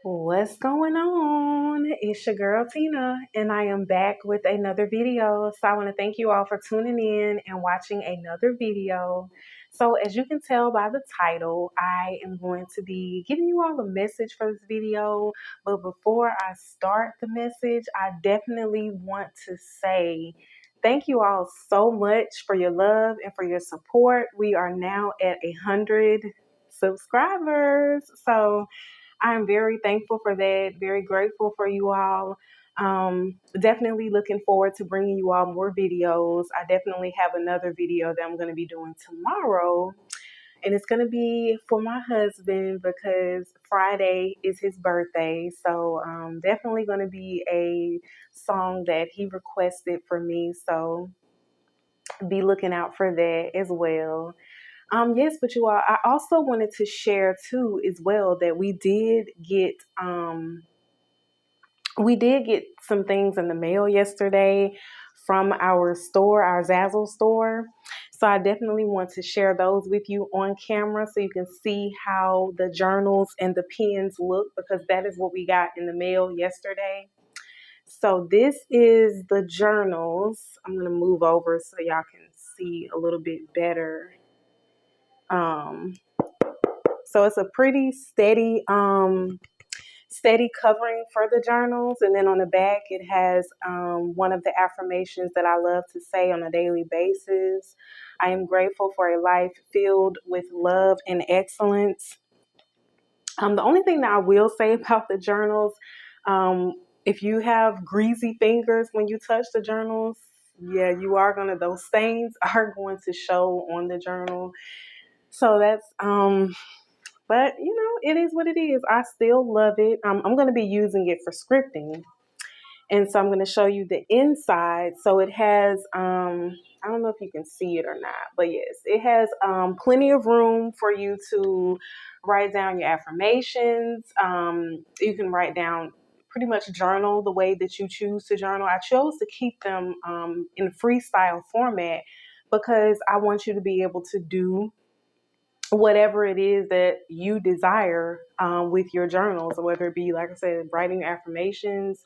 What's going on? It's your girl Tina, and I am back with another video. So, I want to thank you all for tuning in and watching another video. So, as you can tell by the title, I am going to be giving you all a message for this video. But before I start the message, I definitely want to say thank you all so much for your love and for your support. We are now at 100 subscribers. So, I'm very thankful for that, very grateful for you all. Definitely looking forward to bringing you all more videos. I definitely have another video that I'm going to be doing tomorrow, and it's going to be for my husband because Friday is his birthday. So, definitely going to be a song that he requested for me. So, be looking out for that as well. Yes, but you all, I also wanted to share too as well that we did get some things in the mail yesterday from our store, our Zazzle store. So I definitely want to share those with you on camera so you can see how the journals and the pens look, because that is what we got in the mail yesterday. So this is the journals. I'm going to move over so y'all can see a little bit better. Um, So it's a pretty steady covering for the journals. And then on the back, it has one of the affirmations that I love to say on a daily basis. I am grateful for a life filled with love and excellence. The only thing that I will say about the journals, um, if you have greasy fingers when you touch the journals, yeah, those stains are going to show on the journal. So that's but it is what it is. I still love it. I'm going to be using it for scripting, and so I'm going to show you the inside. So it has, I don't know if you can see it or not, but yes, it has plenty of room for you to write down your affirmations. You can write down pretty much journal the way that you choose to journal. I chose to keep them in freestyle format because I want you to be able to do whatever it is that you desire with your journals, whether it be, like I said, writing affirmations,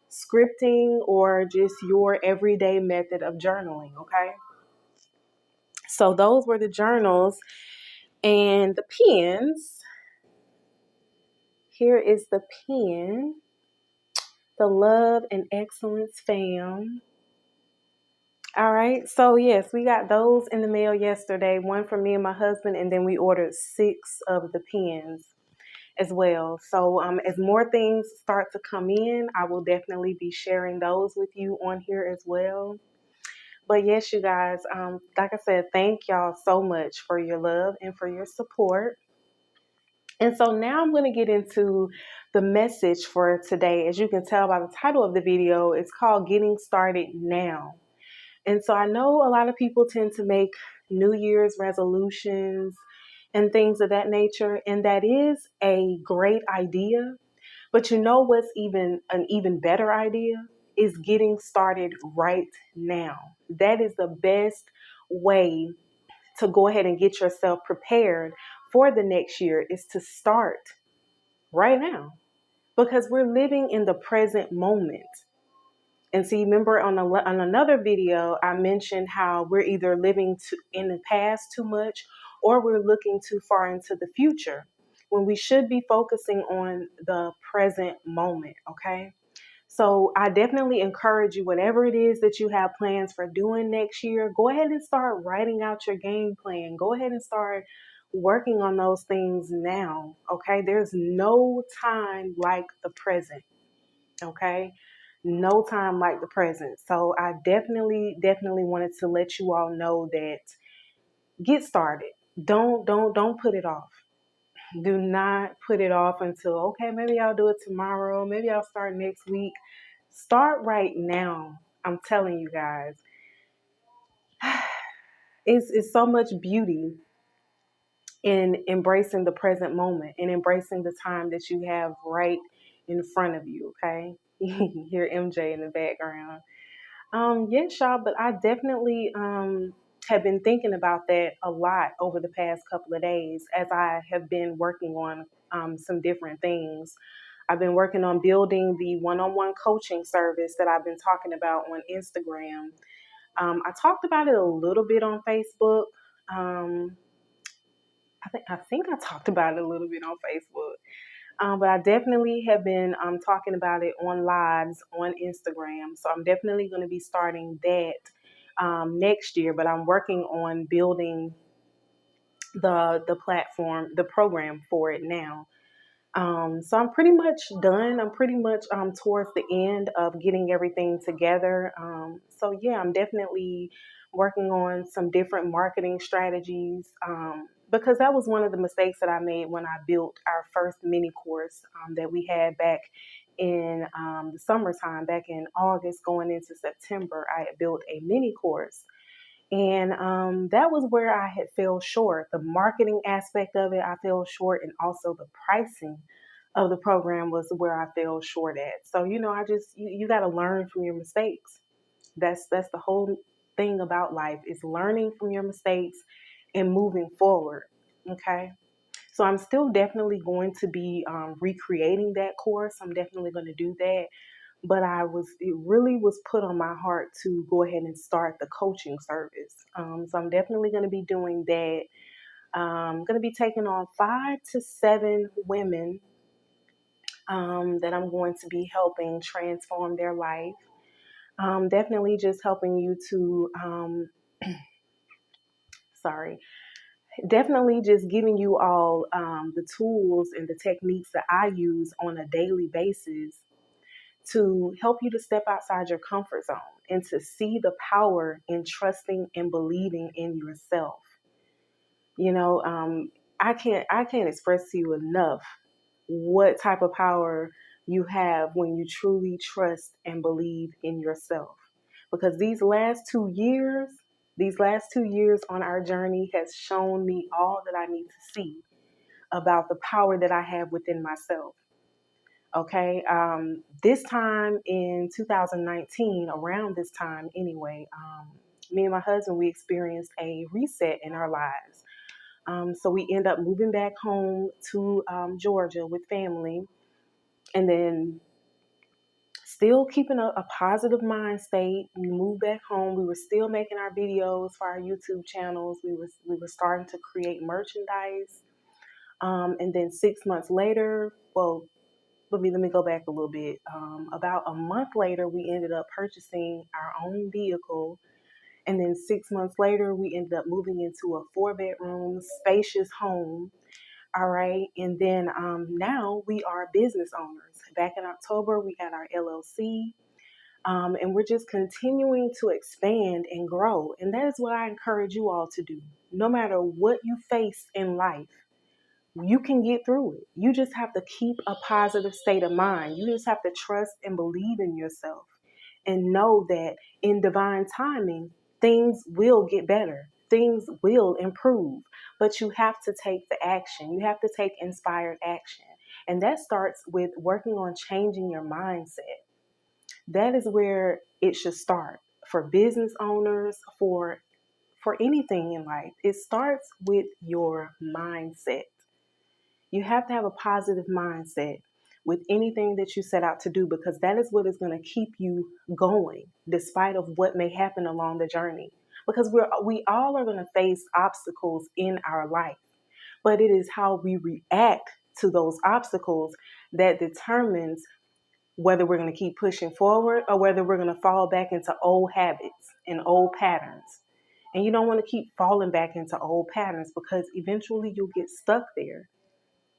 scripting, or just your everyday method of journaling. Okay. So those were the journals and the pens. Here is the pen, the Love and Excellence fam. All right. So, yes, we got those in the mail yesterday, one for me and my husband, and then we ordered 6 of the pens as well. So, as more things start to come in, I will definitely be sharing those with you on here as well. But yes, you guys, like I said, thank y'all so much for your love and for your support. And so now I'm going to get into the message for today. As you can tell by the title of the video, it's called Getting Started Now. And so I know a lot of people tend to make New Year's resolutions and things of that nature, and that is a great idea. But you know what's even an even better idea is getting started right now. That is the best way to go ahead and get yourself prepared for the next year, is to start right now, because we're living in the present moment. And see, remember on another video, I mentioned how we're either living in the past too much, or we're looking too far into the future, when we should be focusing on the present moment. Okay. So I definitely encourage you, whatever it is that you have plans for doing next year, go ahead and start writing out your game plan. Go ahead and start working on those things now. Okay. There's no time like the present. Okay. No time like the present. So I definitely wanted to let you all know that get started. Don't put it off. Do not put it off until, okay, maybe I'll do it tomorrow. Maybe I'll start next week. Start right now. I'm telling you guys, it's so much beauty in embracing the present moment and embracing the time that you have right in front of you. Okay. You can hear MJ in the background. Yes, y'all, but I definitely have been thinking about that a lot over the past couple of days as I have been working on some different things. I've been working on building the one-on-one coaching service that I've been talking about on Instagram. I talked about it a little bit on Facebook. Um, I think I talked about it a little bit on Facebook. But I definitely have been talking about it on lives on Instagram. So I'm definitely going to be starting that next year. But I'm working on building the platform, the program for it now. So I'm pretty much done. I'm pretty much towards the end of getting everything together. So yeah, I'm definitely working on some different marketing strategies, because that was one of the mistakes that I made when I built our first mini course that we had back in the summertime, back in August going into September. I had built a mini course, and that was where I had fell short. The marketing aspect of it, I fell short, and also the pricing of the program was where I fell short at. So, I just you got to learn from your mistakes. That's the whole thing about life, is learning from your mistakes and moving forward. Okay. So I'm still definitely going to be recreating that course. I'm definitely going to do that, but it really was put on my heart to go ahead and start the coaching service. So I'm definitely going to be doing that. I'm going to be taking on 5 to 7 women that I'm going to be helping transform their life. Definitely just helping you to, sorry, definitely just giving you all the tools and the techniques that I use on a daily basis to help you to step outside your comfort zone and to see the power in trusting and believing in yourself. You know, I can't express to you enough what type of power you have when you truly trust and believe in yourself. Because these last 2 years on our journey has shown me all that I need to see about the power that I have within myself. Okay. This time in 2019, around this time anyway, me and my husband, we experienced a reset in our lives. So we end up moving back home to Georgia with family, and then still keeping a positive mind state. We moved back home. We were still making our videos for our YouTube channels. We were starting to create merchandise. And then 6 months later, well, let me go back a little bit. About a month later, we ended up purchasing our own vehicle. And then 6 months later, we ended up moving into a 4 bedroom, spacious home. All right. And then now we are business owners. Back in October, we got our LLC. And we're just continuing to expand and grow. And that is what I encourage you all to do. No matter what you face in life, you can get through it. You just have to keep a positive state of mind. You just have to trust and believe in yourself and know that in divine timing, things will get better. Things will improve, but you have to take the action. You have to take inspired action. And that starts with working on changing your mindset. That is where it should start for business owners, for anything in life. It starts with your mindset. You have to have a positive mindset with anything that you set out to do, because that is what is going to keep you going despite of what may happen along the journey. Because we all are going to face obstacles in our life, but it is how we react to those obstacles that determines whether we're going to keep pushing forward or whether we're going to fall back into old habits and old patterns. And you don't want to keep falling back into old patterns, because eventually you'll get stuck there.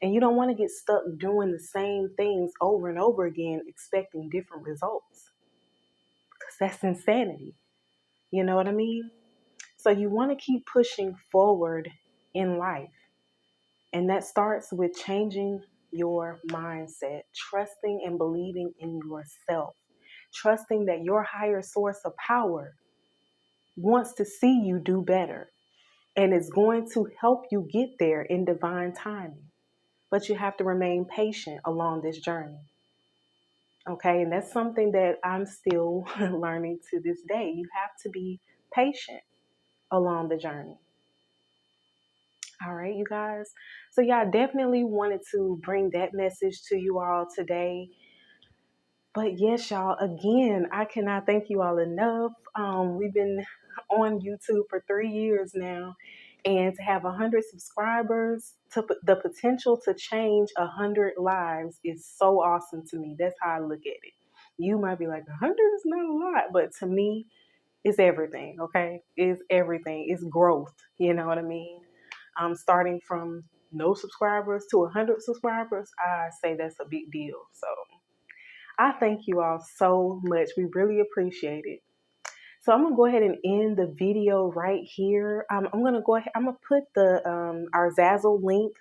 And you don't want to get stuck doing the same things over and over again, expecting different results, because that's insanity. You know what I mean? So you want to keep pushing forward in life. And that starts with changing your mindset, trusting and believing in yourself, trusting that your higher source of power wants to see you do better and is going to help you get there in divine timing. But you have to remain patient along this journey. Okay. And that's something that I'm still learning to this day. You have to be patient along the journey. All right, you guys. So, yeah, I definitely wanted to bring that message to you all today. But yes, y'all, again, I cannot thank you all enough. We've been on YouTube for 3 years now, and to have 100 subscribers, the potential to change 100 lives is so awesome to me. That's how I look at it. You might be like, 100 is not a lot, but to me, it's everything, okay? It's everything. It's growth, you know what I mean? Starting from no subscribers to 100 subscribers, I say that's a big deal. So I thank you all so much. We really appreciate it. So I'm gonna go ahead and end the video right here. I'm gonna go ahead. I'm gonna put the our Zazzle link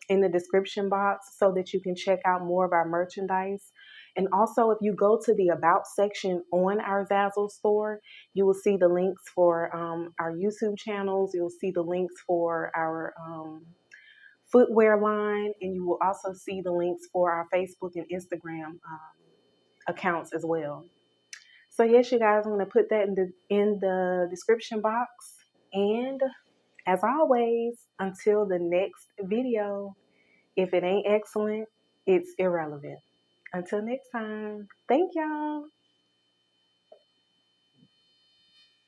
in the description box so that you can check out more of our merchandise. And also, if you go to the About section on our Zazzle store, you will see the links for our YouTube channels. You'll see the links for our footwear line, and you will also see the links for our Facebook and Instagram accounts as well. So yes, you guys, I'm gonna put that in the description box. And as always, until the next video, if it ain't excellent, it's irrelevant. Until next time, thank y'all.